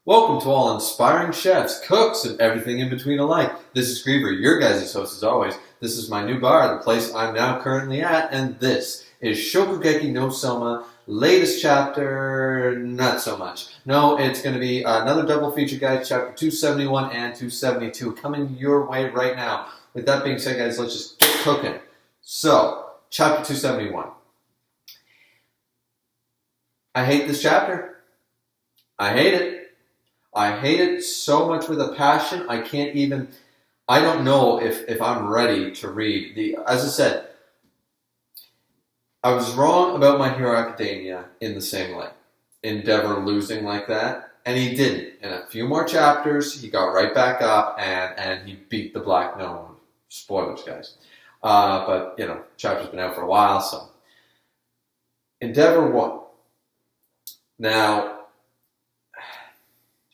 Welcome to all inspiring chefs, cooks, and everything in between alike. This is Griever, your guys' host as always. This is my new bar, the place I'm now currently at, and this is Shokugeki no Soma, latest chapter, not so much. No, it's going to be another double feature, guys, chapter 271 and 272 coming your way right now. With that being said, guys, let's just get cooking. So, chapter 271. I hate this chapter. I hate it. I hate it so much with a passion, I don't know if I'm ready to read. As I said, I was wrong about My Hero Academia in the same way. Endeavor losing like that, and he didn't. In a few more chapters, he got right back up, and he beat the Black Gnome. Spoilers, guys. But, chapter's been out for a while, so. Endeavor won. Now,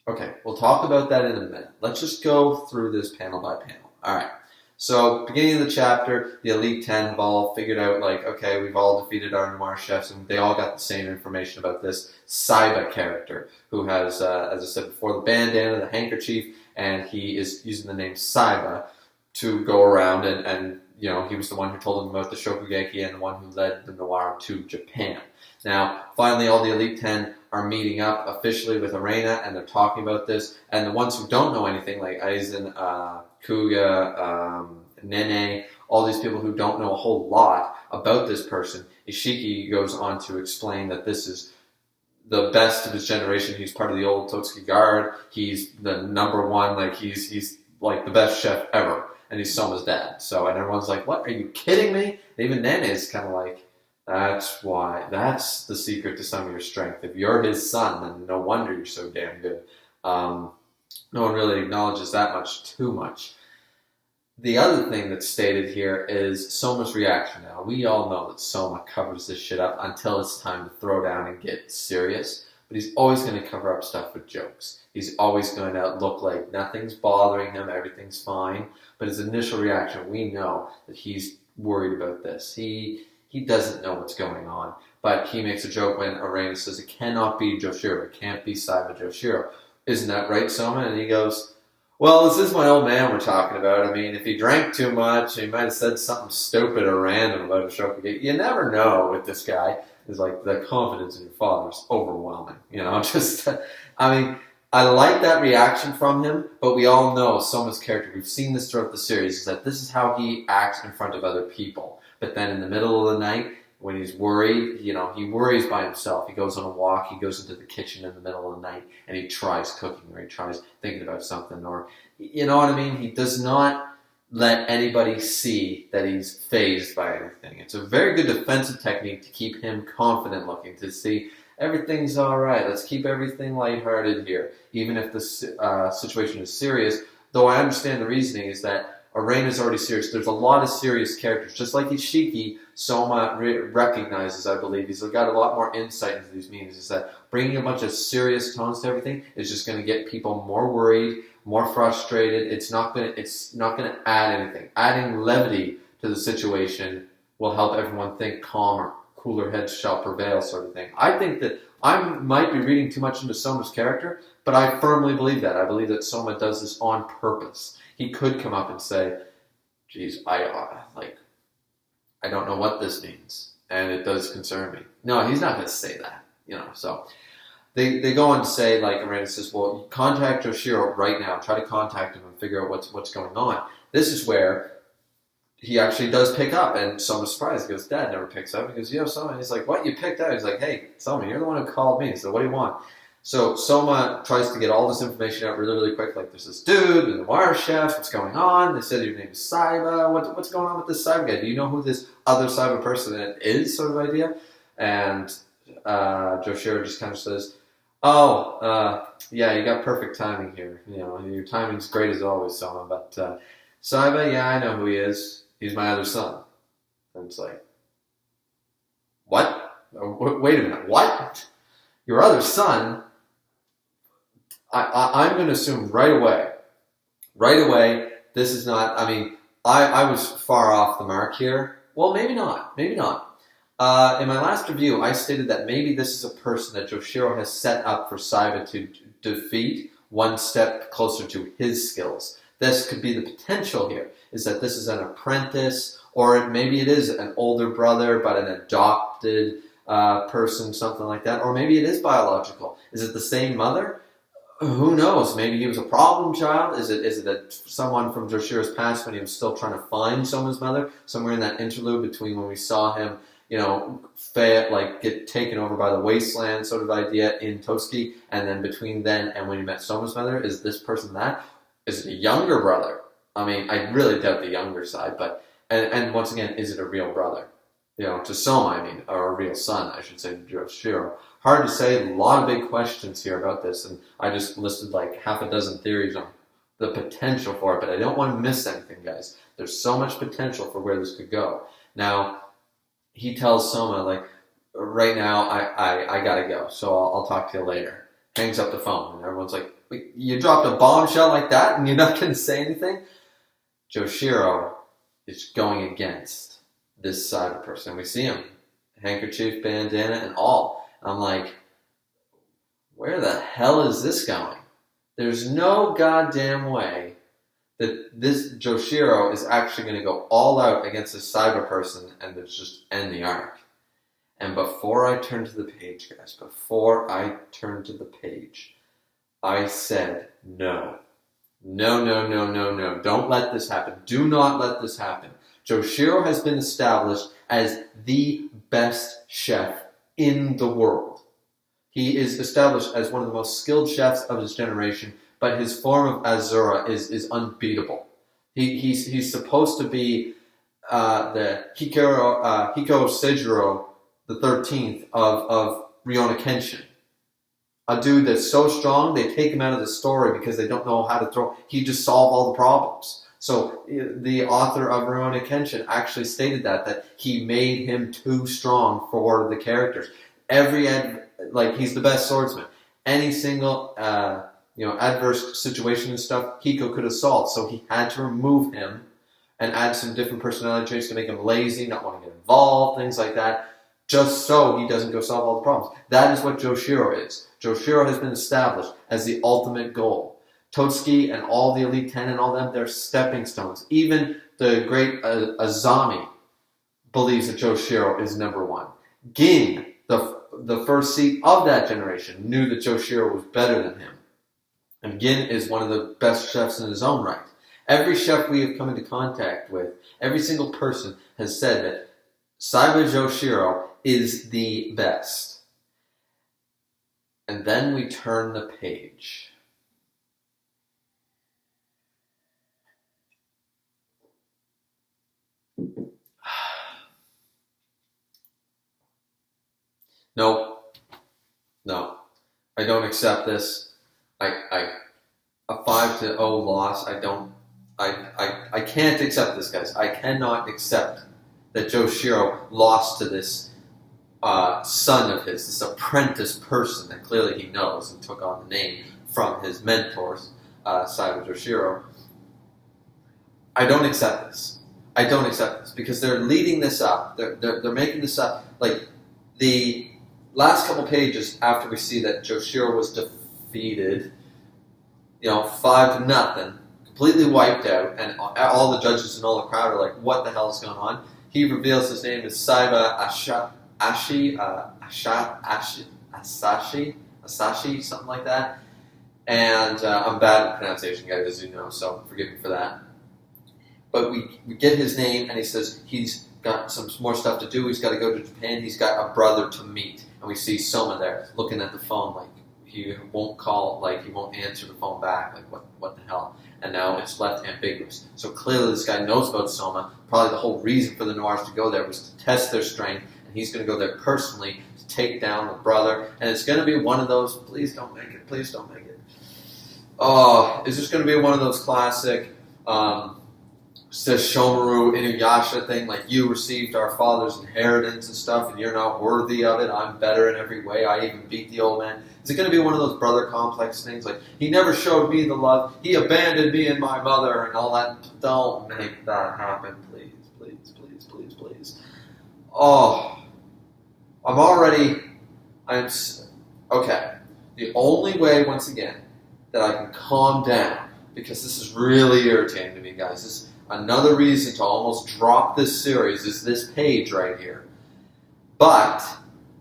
okay, we'll talk about that in a minute. Let's just go through this panel by panel. All right. So, beginning of the chapter, the Elite 10 have all figured out, okay, we've all defeated our noir chefs, and they all got the same information about this Saiba character, who has, as I said before, the bandana, the handkerchief, and he is using the name Saiba to go around, and he was the one who told them about the Shokugeki and the one who led the noir to Japan. Now, finally, all the Elite 10 are meeting up officially with Arena, and they're talking about this. And the ones who don't know anything, like Aizen, Kuya, Nene, all these people who don't know a whole lot about this person, Ishiki goes on to explain that this is the best of his generation. He's part of the old Totsuki Guard. He's the number one, he's like the best chef ever. And he's Soma's dad. So, and everyone's like, what, are you kidding me? And even Nene is kind of like, that's the secret to some of your strength. If you're his son, then no wonder you're so damn good. No one really acknowledges that too much. The other thing that's stated here is Soma's reaction now. We all know that Soma covers this shit up until it's time to throw down and get serious. But he's always going to cover up stuff with jokes. He's always going to look like nothing's bothering him, everything's fine. But his initial reaction, we know that he's worried about this. He doesn't know what's going on, but he makes a joke when Arena says it cannot be Joshiro, it can't be Saiba Joshiro. Isn't that right, Soma? And he goes, well, this is my old man we're talking about. I mean, if he drank too much, he might have said something stupid or random about a Shokugeki. You never know with this guy. It's like the confidence in your father is overwhelming. I like that reaction from him, but we all know Soma's character, we've seen this throughout the series, is that this is how he acts in front of other people. But then in the middle of the night, when he's worried, he worries by himself. He goes on a walk, he goes into the kitchen in the middle of the night, and he tries cooking, or he tries thinking about something, or, you know what I mean? He does not let anybody see that he's fazed by anything. It's a very good defensive technique to keep him confident looking, to see everything's all right. Let's keep everything lighthearted here, even if the situation is serious. Though I understand the reasoning is that Arena's already serious. There's a lot of serious characters. Just like Ishiki, Soma recognizes, I believe, he's got a lot more insight into these meetings, is that bringing a bunch of serious tones to everything is just going to get people more worried, more frustrated. It's not going to add anything. Adding levity to the situation will help everyone think calmer. Cooler heads shall prevail, sort of thing. I think that I might be reading too much into Soma's character, but I firmly believe that. I believe that Soma does this on purpose. He could come up and say, geez, I don't know what this means, and it does concern me. No, he's not going to say that, so they go on to say, like Arena says, well, contact Joshiro right now. Try to contact him and figure out what's going on. This is where he actually does pick up, and Soma's surprised. He goes, Dad never picks up. He goes, Soma. And he's like, what? You picked up? He's like, hey, Soma, you're the one who called me. So what do you want? So Soma tries to get all this information out really, really quick. Like, there's this dude, the noir chef. What's going on? They said your name is Saiba. What's going on with this Saiba guy? Do you know who this other Saiba person is? Sort of idea. And Joshiro just kind of says, yeah, you got perfect timing here. Your timing's great as always, Soma. But Saiba, yeah, I know who he is. He's my other son. And it's like, what? Wait a minute, what? Your other son? I'm going to assume right away, this is not, I was far off the mark here. Well, maybe not. In my last review, I stated that maybe this is a person that Joshiro has set up for Saiba defeat, one step closer to his skills. This could be the potential here, is that this is an apprentice, or maybe it is an older brother, but an adopted person, something like that. Or maybe it is biological. Is it the same mother? Who knows? Maybe he was a problem child. Is it someone from Joshiro's past when he was still trying to find Soma's mother? Somewhere in that interlude between when we saw him, get taken over by the wasteland sort of idea in Tosuki, and then between then and when he met Soma's mother, is this person that? Is it a younger brother? I mean, I really doubt the younger side, but and once again, is it a real brother? To Soma, or a real son, I should say, to Joshiro. Hard to say. A lot of big questions here about this, and I just listed like half a dozen theories on the potential for it, but I don't want to miss anything, guys. There's so much potential for where this could go. Now, he tells Soma, like, right now, I gotta go, so I'll talk to you later. Hangs up the phone, and everyone's like, wait, you dropped a bombshell like that, and you're not going to say anything? Joshiro is going against this cyber person. We see him, handkerchief, bandana, and all. I'm like, where the hell is this going? There's no goddamn way that this Joshiro is actually going to go all out against this cyber person and just end the arc. And before I turn to the page, guys, I said no. No. Don't let this happen. Do not let this happen. Joshiro has been established as the best chef in the world. He is established as one of the most skilled chefs of his generation, but his form of Azura is unbeatable. He's supposed to be the Hiko Seijiro the 13th of Rurouni Kenshin. A dude that's so strong, they take him out of the story because they don't know how to throw. He just solved all the problems. So the author of Rurouni Kenshin actually stated that he made him too strong for the characters. He's the best swordsman. Any single adverse situation and stuff, Hiko could have solved. So he had to remove him and add some different personality traits to make him lazy, not want to get involved, things like that, just so he doesn't go solve all the problems. That is what Joshiro is. Joshiro has been established as the ultimate goal. Totsuki and all the Elite Ten and all them, they're stepping stones. Even the great Azami believes that Joshiro is number one. Gin, the first seat of that generation, knew that Joshiro was better than him. And Gin is one of the best chefs in his own right. Every chef we have come into contact with, every single person has said that Saiba Joshiro is the best. And then we turn the page. No, I don't accept this. A 5-0 loss. I can't accept this, guys. I cannot accept that Joshiro lost to this son of his, this apprentice person that clearly he knows and took on the name from his mentors, Saiba Joshiro. I don't accept this. Because they're leading this up. They're making this up. Like the last couple pages after we see that Joshiro was defeated, 5-0, completely wiped out, and all the judges and all the crowd are like, "What the hell is going on?" He reveals his name is Saiba Asashi, something like that. And I'm bad at pronunciation, guys, as you know, so forgive me for that. But we get his name, and he says he's got some more stuff to do. He's got to go to Japan. He's got a brother to meet. And we see Soma there looking at the phone like he won't call, like he won't answer the phone back. Like, what the hell? And now it's left ambiguous. So clearly this guy knows about Soma. Probably the whole reason for the Noirs to go there was to test their strength. And he's going to go there personally to take down the brother. And it's going to be one of those, please don't make it. Oh, is this going to be one of those classic Shomaru Inuyasha thing, like you received our father's inheritance and stuff, and you're not worthy of it. I'm better in every way. I even beat the old man. Is it going to be one of those brother complex things, like he never showed me the love, he abandoned me and my mother, and all that? Don't make that happen, please. Oh, okay. The only way, once again, that I can calm down, because this is really irritating to me, guys. This is another reason to almost drop this series is this page right here. But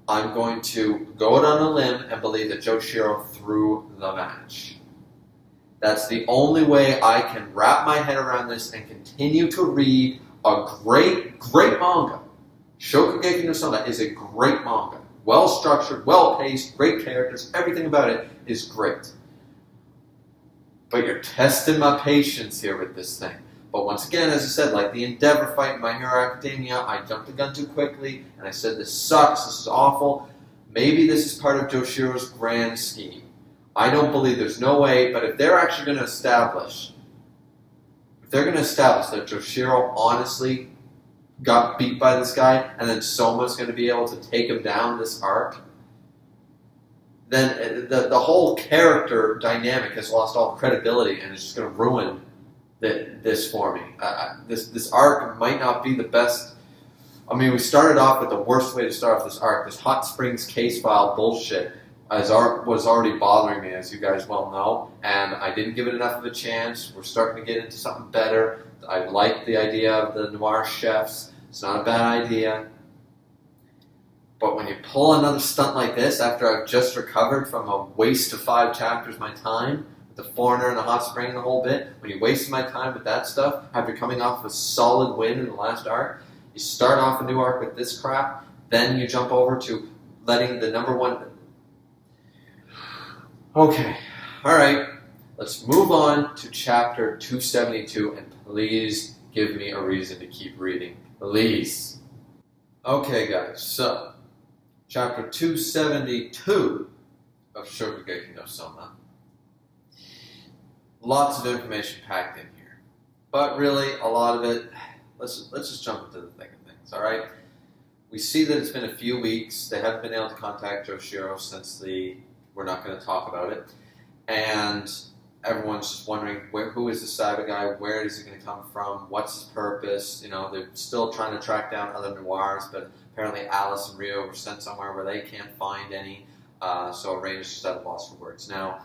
I'm going to go out on a limb and believe that Joshiro threw the match. That's the only way I can wrap my head around this and continue to read a great, great manga. Shokugeki no Soma is a great manga. Well-structured, well-paced, great characters, everything about it is great. But you're testing my patience here with this thing. But once again, as I said, like the Endeavor fight in My Hero Academia, I jumped the gun too quickly, and I said, this sucks, this is awful. Maybe this is part of Joshiro's grand scheme. I don't believe there's no way, but if they're actually going to establish, that Joshiro honestly got beat by this guy, and then Soma's going to be able to take him down this arc, then the whole character dynamic has lost all credibility, and it's just going to ruin this for me. This arc might not be the best. I mean, we started off with the worst way to start off this arc. This Hot Springs case file bullshit was already bothering me, as you guys well know, and I didn't give it enough of a chance. We're starting to get into something better. I like the idea of the noir chefs. It's not a bad idea. But when you pull another stunt like this after I've just recovered from a waste of 5 chapters of my time, the foreigner and the hot spring and the whole bit, when you wasted my time with that stuff, after coming off a solid win in the last arc, you start off a new arc with this crap, then you jump over to letting the number one... Okay, alright, let's move on to chapter 272, and please give me a reason to keep reading. Please. Okay, guys, so, chapter 272 of Shokugeki no Soma. Lots of information packed in here. But really, a lot of it, let's just jump into the thick of things, alright? We see that it's been a few weeks. They haven't been able to contact Joshiro since we're not going to talk about it. And everyone's just wondering, who is this Saiba guy? Where is he going to come from? What's his purpose? You know, they're still trying to track down other noirs, but apparently Alice and Rio were sent somewhere where they can't find any. So Raina's just at a loss for words. Now,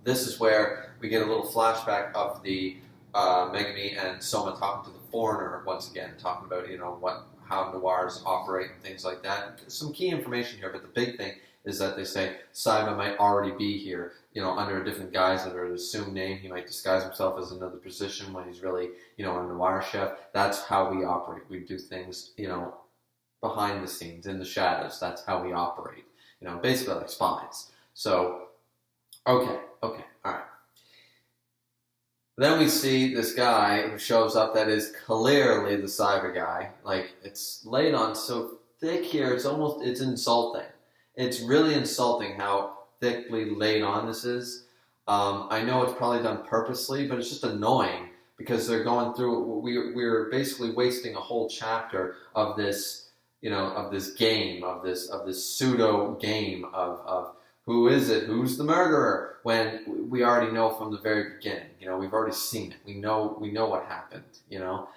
this is where we get a little flashback of the Megumi and Soma talking to the foreigner once again, talking about, you know, how noirs operate and things like that. Some key information here, but the big thing is that they say Saiba might already be here, you know, under a different guise, under an assumed name. He might disguise himself as another position when he's really, you know, a noir chef. That's how we operate. We do things, you know, behind the scenes, in the shadows. That's how we operate. You know, basically like spies. So, okay, alright. Then we see this guy who shows up that is clearly the Saiba guy. Like, it's laid on so thick here, it's insulting. It's really insulting how thickly laid on this is. I know it's probably done purposely, but it's just annoying because they're going through, we're basically wasting a whole chapter of this, you know, of this game, of this pseudo game of who is it, who's the murderer, when we already know from the very beginning. You know, we've already seen it. We know what happened, you know.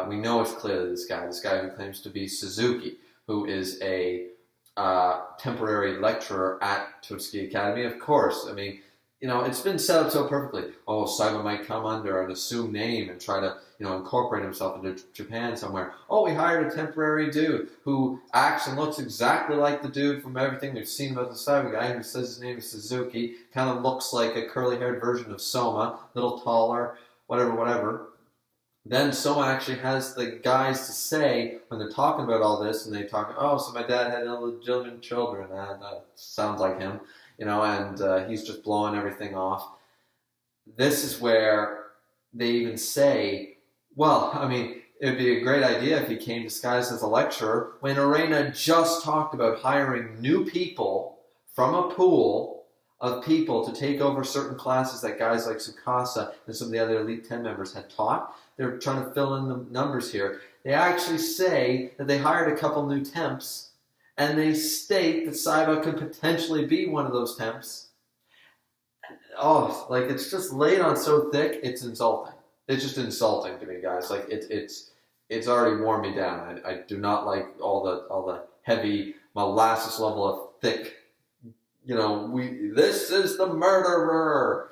We know it's clearly this guy who claims to be Suzuki, who is a temporary lecturer at Totsuki Academy. Of course, I mean, you know, it's been set up so perfectly. Oh, Saiba might come under an assumed name and try to, you know, incorporate himself into Japan somewhere. Oh, we hired a temporary dude who acts and looks exactly like the dude from everything we've seen about the Saiba guy, who says his name is Suzuki. Kind of looks like a curly-haired version of Soma, a little taller, whatever. Then Soma actually has the guys to say, when they're talking about all this, and they talk, oh, so my dad had illegitimate children. That sounds like him. You know, and he's just blowing everything off. This is where they even say, well, I mean, it would be a great idea if he came disguised as a lecturer, when Arena just talked about hiring new people from a pool of people to take over certain classes that guys like Tsukasa and some of the other Elite 10 members had taught. They're trying to fill in the numbers here. They actually say that they hired a couple new temps, and they state that Saiba could potentially be one of those temps. Oh, like, it's just laid on so thick, it's insulting. It's just insulting to me, guys. Like, it's already worn me down. I do not like all the heavy molasses level of thick this is the murderer.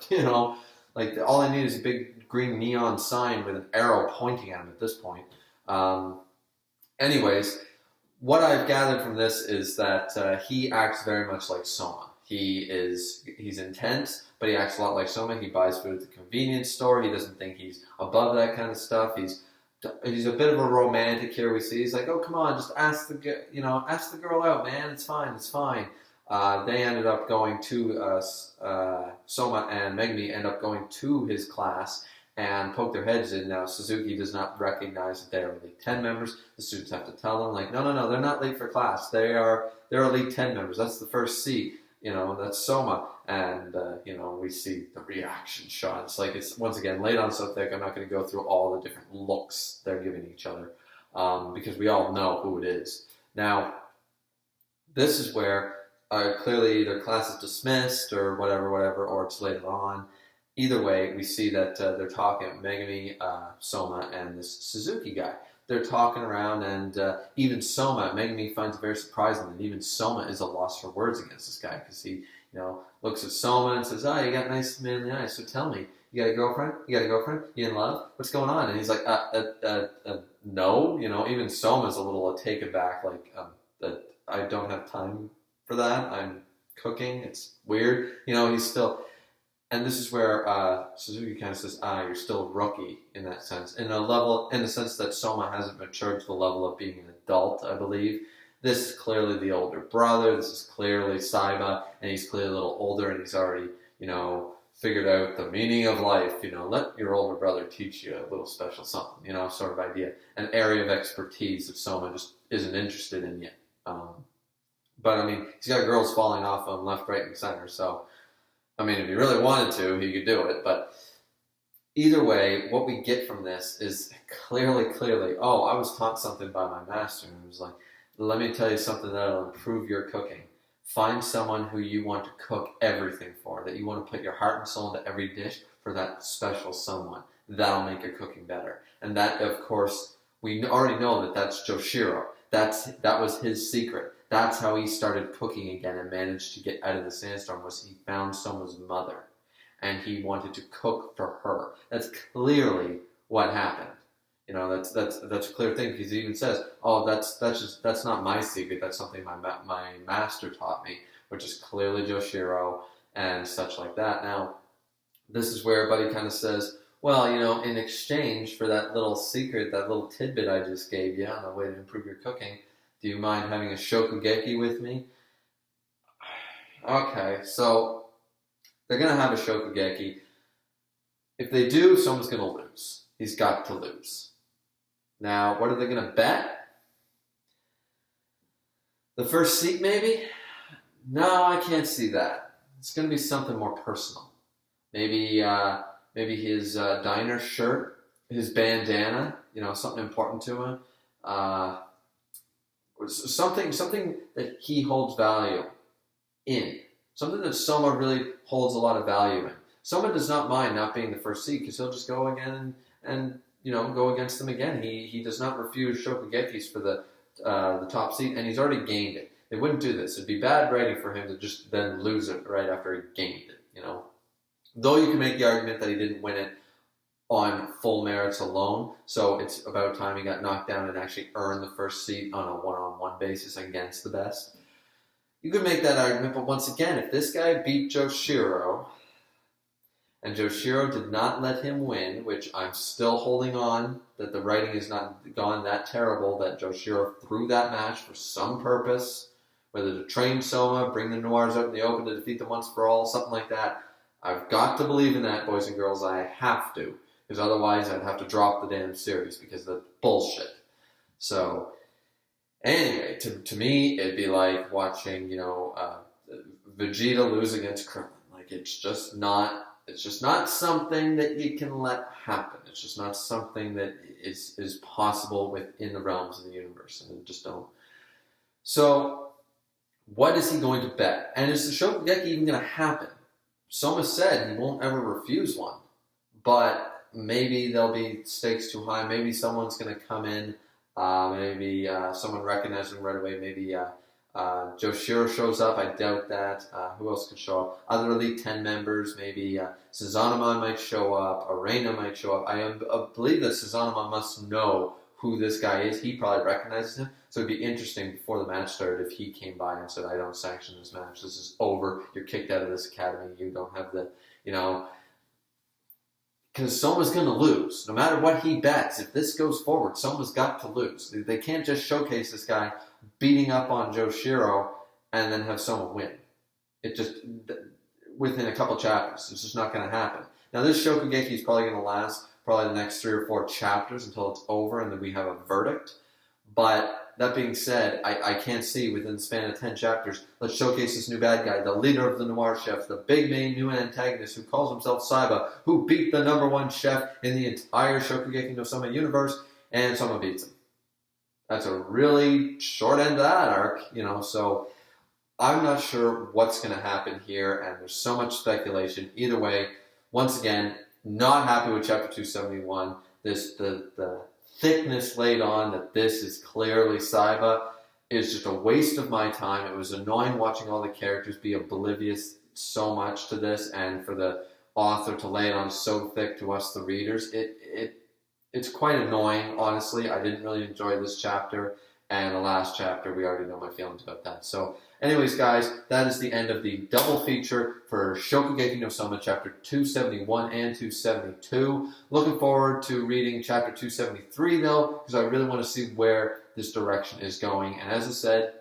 Like all I need is a big green neon sign with an arrow pointing at him at this point. Anyways, what I've gathered from this is that he acts very much like Soma. He's intense, but he acts a lot like Soma. He buys food at the convenience store. He doesn't think he's above that kind of stuff. He's a bit of a romantic here. We see he's like, oh come on, just ask the girl out, man. It's fine. They ended up going to Soma and Megumi end up going to his class and poke their heads in. Now Suzuki does not recognize that they are Elite 10 members. The students have to tell them like, no, they're not late for class. They're Elite 10 members. That's the first seat. That's Soma, and we see the reaction shot. It's once again laid on so thick. I'm not going to go through all the different looks they're giving each other because we all know who it is. Now, this is where clearly either class is dismissed or whatever, or it's later on. Either way, we see that they're talking, Megumi, Soma, and this Suzuki guy. They're talking around, and even Soma, Megumi finds it very surprising that even Soma is a loss for words against this guy, because he, looks at Soma and says, you got nice manly eyes, so tell me, you got a girlfriend? You in love? What's going on? And he's like, no, even Soma's a little taken back, like, that I don't have time for that, I'm cooking, it's weird, he's still... And this is where Suzuki kind of says, you're still a rookie in that sense. In the sense that Soma hasn't matured to the level of being an adult, I believe. This is clearly the older brother. This is clearly Saiba, and he's clearly a little older, and he's already, figured out the meaning of life. Let your older brother teach you a little special something, sort of idea. An area of expertise that Soma just isn't interested in yet. But, he's got girls falling off him left, right, and center, so... if he really wanted to, he could do it. But either way, what we get from this is clearly, I was taught something by my master. And it was like, let me tell you something that'll improve your cooking. Find someone who you want to cook everything for, that you want to put your heart and soul into every dish for that special someone. That'll make your cooking better. And that, of course, we already know that that's Joshiro. That was his secret. That's how he started cooking again and managed to get out of the sandstorm, was he found Soma's mother. And he wanted to cook for her. That's clearly what happened. That's a clear thing, because he even says, that's not my secret, that's something my master taught me, which is clearly Joshiro and such like that. Now, this is where Buddy kind of says, well, in exchange for that little secret, that little tidbit I just gave you on the way to improve your cooking, do you mind having a Shokugeki with me? Okay, so they're going to have a Shokugeki. If they do, someone's going to lose. He's got to lose. Now, what are they going to bet? The first seat, maybe? No, I can't see that. It's going to be something more personal. Maybe his diner shirt, his bandana, something important to him. Something that he holds value in. Something that Soma really holds a lot of value in. Soma does not mind not being the first seed, because he'll just go again and go against them again. He does not refuse Shokugekis for the top seed, and he's already gained it. They wouldn't do this. It'd be bad writing for him to just then lose it right after he gained it, Though you can make the argument that he didn't win it on full merits alone, so it's about time he got knocked down and actually earned the first seat on a one-on-one basis against the best. You could make that argument, but once again, if this guy beat Joshiro, and Joshiro did not let him win, which I'm still holding on, that the writing has not gone that terrible, that Joshiro threw that match for some purpose, whether to train Soma, bring the Noirs out in the open to defeat them once for all, something like that. I've got to believe in that, boys and girls. I have to. Because otherwise I'd have to drop the damn series, because that's bullshit. So, anyway, to me, it'd be like watching, Vegeta lose against Krillin. Like, it's just not something that you can let happen. It's just not something that is possible within the realms of the universe. And just don't. So, what is he going to bet? And is the Shokugeki even going to happen? Soma said he won't ever refuse one. But maybe there'll be stakes too high. Maybe someone's going to come in. Maybe someone recognizes him right away. Maybe Joshiro shows up. I doubt that. Who else could show up? Other Elite 10 members, maybe Susanamon might show up. Arena might show up. I believe that Susanamon must know who this guy is. He probably recognizes him. So it'd be interesting before the match started if he came by and said, I don't sanction this match. This is over. You're kicked out of this academy. You don't have the, because Soma's going to lose. No matter what he bets, if this goes forward, Soma's got to lose. They can't just showcase this guy beating up on Joshiro and then have Soma win. It just, within a couple chapters, it's just not going to happen. Now, this Shokugeki is probably going to last probably the next 3 or 4 chapters until it's over and then we have a verdict. But that being said, I can't see within the span of 10 chapters, let's showcase this new bad guy, the leader of the Noir Chefs, the big main new antagonist who calls himself Saiba, who beat the #1 chef in the entire Shokugeki no Soma universe, and Soma beats him. That's a really short end of that arc, so I'm not sure what's going to happen here, and there's so much speculation. Either way, once again, not happy with Chapter 271. The thickness laid on that this is clearly Saiba is just a waste of my time. It was annoying watching all the characters be oblivious so much to this, and for the author to lay it on so thick to us, the readers. It's quite annoying, honestly. I didn't really enjoy this chapter, and the last chapter, we already know my feelings about that. So, anyways, guys, that is the end of the double feature for Shokugeki no Soma, Chapter 271 and 272. Looking forward to reading Chapter 273, though, because I really want to see where this direction is going. And as I said,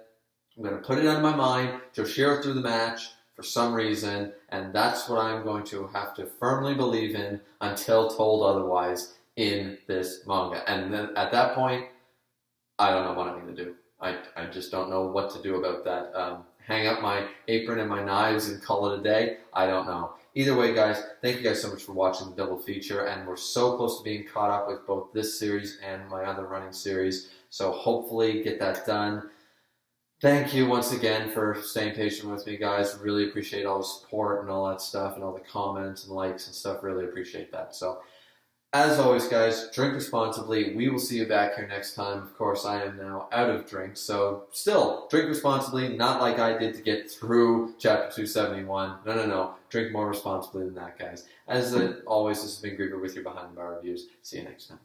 I'm going to put it on my mind. Joshiro threw the match for some reason, and that's what I'm going to have to firmly believe in until told otherwise in this manga. And then at that point, I don't know what I'm going to do. I just don't know what to do about that. Hang up my apron and my knives and call it a day? I don't know. Either way, guys, thank you guys so much for watching the double feature, and we're so close to being caught up with both this series and my other running series, so hopefully get that done. Thank you once again for staying patient with me, guys. Really appreciate all the support and all that stuff, and all the comments and likes and stuff. Really appreciate that. So, as always, guys, drink responsibly. We will see you back here next time. Of course, I am now out of drink, so still, drink responsibly, not like I did to get through Chapter 271. No. Drink more responsibly than that, guys. As always, this has been Griever with your Behind the Bar Reviews. See you next time.